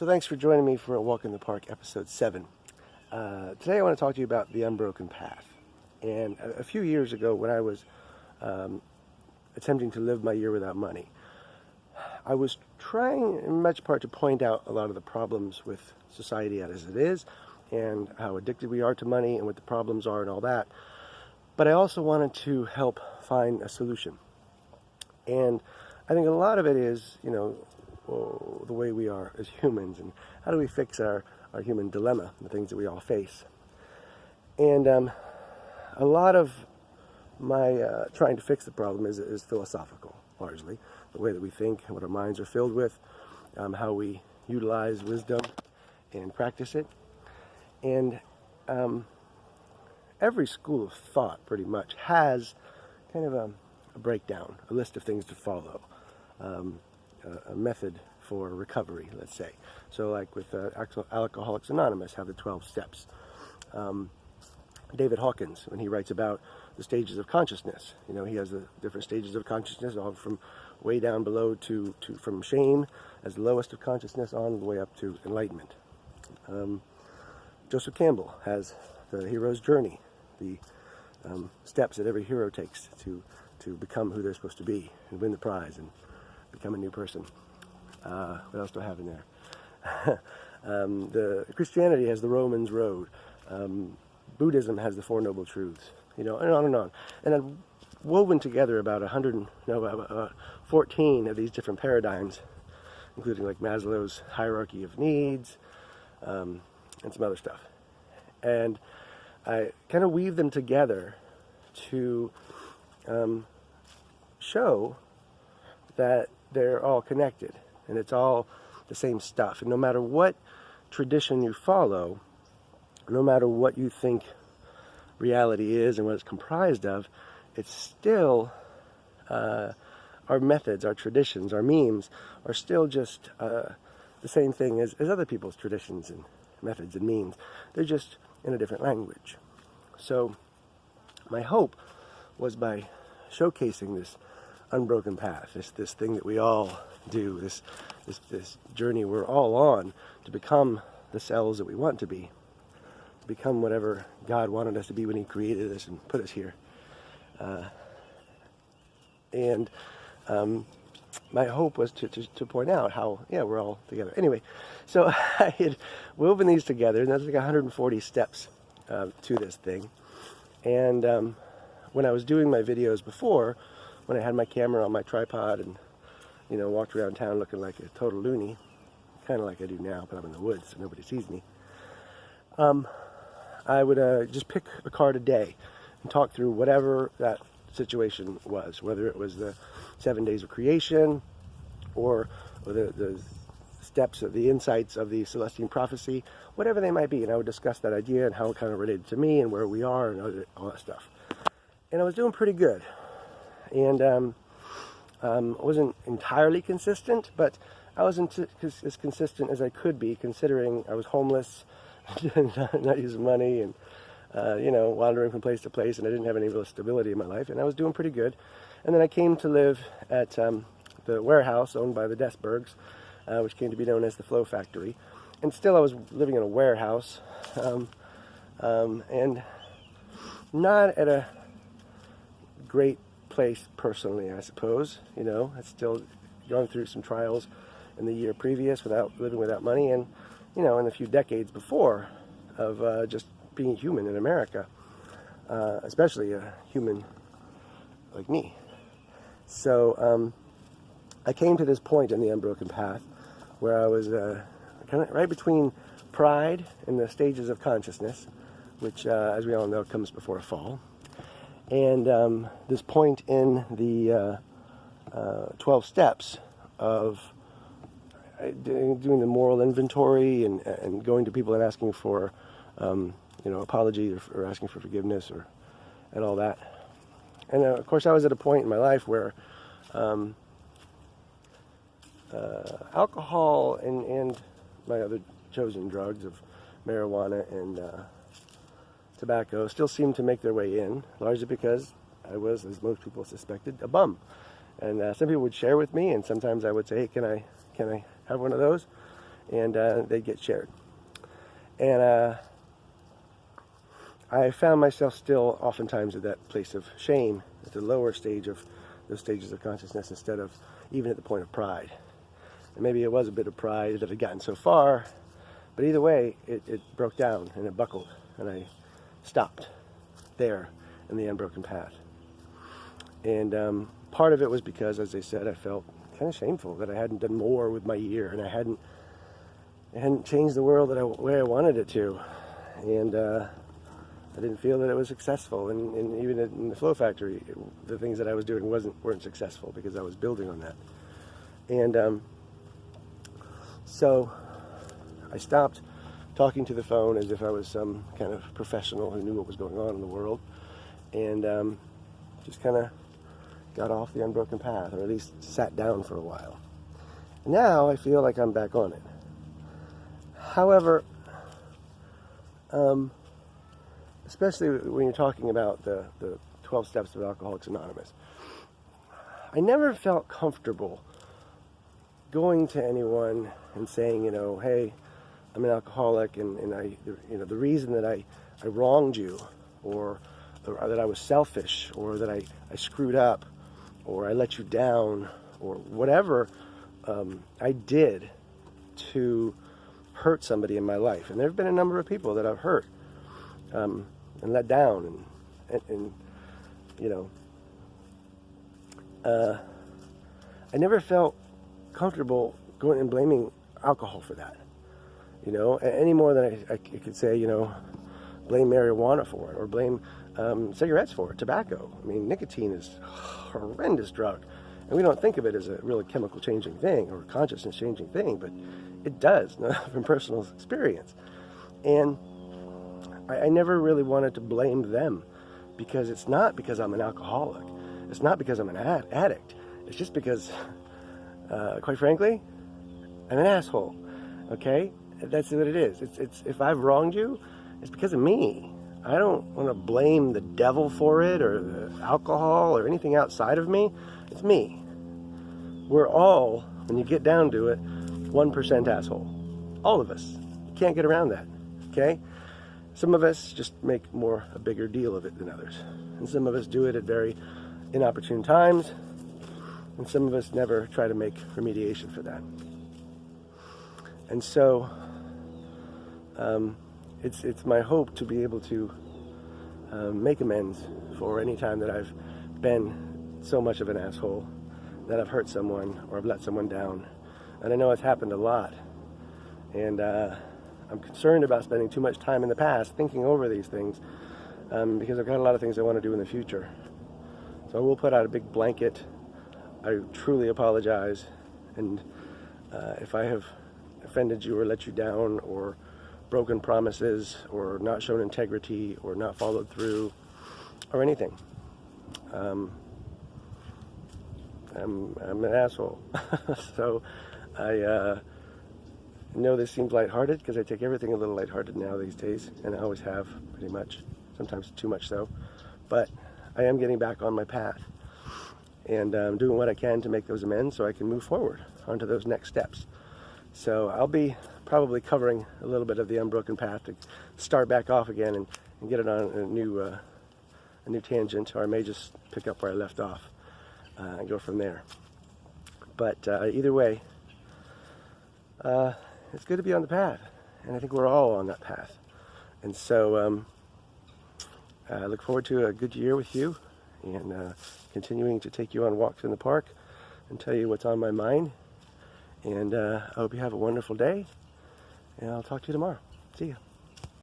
So thanks for joining me for a Walk in the Park, episode 7. Today I want to talk to you about the Unbroken Path. And a few years ago, when I was attempting to live my year without money, I was trying in much part to point out a lot of the problems with society as it is, and how addicted we are to money and what the problems are and all that. But I also wanted to help find a solution. And I think a lot of it is, the way we are as humans, and how do we fix our human dilemma, the things that we all face. And a lot of my trying to fix the problem is philosophical, largely. The way that we think, what our minds are filled with, how we utilize wisdom and practice it. And every school of thought, pretty much, has kind of a breakdown, a list of things to follow. A method for recovery, let's say. So like with Alcoholics Anonymous, have the 12 steps. David Hawkins, when he writes about the stages of consciousness, he has the different stages of consciousness, all from way down below to from shame as the lowest of consciousness on the way up to enlightenment. Joseph Campbell has the hero's journey, the steps that every hero takes to become who they're supposed to be and win the prize and become a new person. What else do I have in there? The Christianity has the Romans Road. Buddhism has the Four Noble Truths. And on and on. And I've woven together about 14 of these different paradigms, including like Maslow's hierarchy of needs, and some other stuff. And I kind of weave them together to show that they're all connected and it's all the same stuff. And no matter what tradition you follow, no matter what you think reality is and what it's comprised of, it's still our methods, our traditions, our memes are still just the same thing as other people's traditions and methods and memes. They're just in a different language. So my hope was, by showcasing this unbroken path, this thing that we all do, this journey we're all on to become the selves that we want to be, to become whatever God wanted us to be when He created us and put us here. My hope was to point out how, we're all together. Anyway, so I had woven these together, and there's like 140 steps to this thing. And when I was doing my videos before, when I had my camera on my tripod and, walked around town looking like a total loony, kind of like I do now, but I'm in the woods, so nobody sees me, I would just pick a card a day and talk through whatever that situation was, whether it was the 7 days of creation or the steps of the insights of the Celestine prophecy, whatever they might be. And I would discuss that idea and how it kind of related to me and where we are and all that stuff. And I was doing pretty good. And I wasn't entirely consistent, but I was as consistent as I could be, considering I was homeless, not using money, and wandering from place to place, and I didn't have any real stability in my life, and I was doing pretty good. And then I came to live at the warehouse owned by the Desbergs, which came to be known as the Flow Factory. And still I was living in a warehouse, and not at a great place personally, I suppose. I'd still gone through some trials in the year previous living without money, and in a few decades before of just being human in America, especially a human like me. So I came to this point in the Unbroken Path where I was kind of right between pride and the stages of consciousness, which, as we all know, comes before a fall, and this point in the 12 steps of doing the moral inventory and going to people and asking for apology or asking for forgiveness and all that. And of course I was at a point in my life where alcohol and my other chosen drugs of marijuana and tobacco still seemed to make their way in, largely because I was, as most people suspected, a bum. And some people would share with me, and sometimes I would say, hey, can I have one of those? and they'd get shared. And I found myself still oftentimes at that place of shame, at the lower stage of those stages of consciousness, instead of even at the point of pride. And maybe it was a bit of pride that had gotten so far, but either way, it broke down and it buckled, and I stopped there in the Unbroken Path. And part of it was because, as I said, I felt kind of shameful that I hadn't done more with my year, and I hadn't changed the world the way I wanted it to. And I didn't feel that it was successful, and even in the Flow Factory, the things that I was doing weren't successful because I was building on that. And so I stopped talking to the phone as if I was some kind of professional who knew what was going on in the world, and just kind of got off the Unbroken Path, or at least sat down for a while. Now I feel like I'm back on it. However, especially when you're talking about the 12 steps of Alcoholics Anonymous, I never felt comfortable going to anyone and saying, hey, I'm an alcoholic, and I, the reason that I wronged you, or that I was selfish, or that I screwed up, or I let you down, or whatever I did to hurt somebody in my life. And there have been a number of people that I've hurt and let down, and I never felt comfortable going and blaming alcohol for that, any more than I could say, blame marijuana for it, or blame cigarettes for it, tobacco. I mean, nicotine is a horrendous drug, and we don't think of it as a really chemical changing thing or consciousness changing thing, but it does, from personal experience. And I never really wanted to blame them, because it's not because I'm an alcoholic, it's not because I'm an addict, it's just because, quite frankly, I'm an asshole. Okay, that's what it is. It's if I've wronged you, it's because of me. I don't want to blame the devil for it, or the alcohol, or anything outside of me. It's me. We're all, when you get down to it, 1% asshole. All of us. You can't get around that. Okay? Some of us just make a bigger deal of it than others. And some of us do it at very inopportune times. And some of us never try to make remediation for that. And so, it's my hope to be able to make amends for any time that I've been so much of an asshole, that I've hurt someone, or I've let someone down. And I know it's happened a lot. And I'm concerned about spending too much time in the past thinking over these things, because I've got a lot of things I want to do in the future. So I will put out a big blanket. I truly apologize. And if I have offended you or let you down, or broken promises, or not shown integrity, or not followed through, or anything, I'm an asshole. So I know this seems lighthearted, because I take everything a little lighthearted now these days, and I always have, pretty much, sometimes too much so. But I am getting back on my path, and I'm doing what I can to make those amends so I can move forward onto those next steps. So I'll be probably covering a little bit of the Unbroken Path to start back off again and get it on a new tangent, or I may just pick up where I left off and go from there. But either way, it's good to be on the path, and I think we're all on that path. And so I look forward to a good year with you, and continuing to take you on walks in the park and tell you what's on my mind. And I hope you have a wonderful day, and I'll talk to you tomorrow. See ya.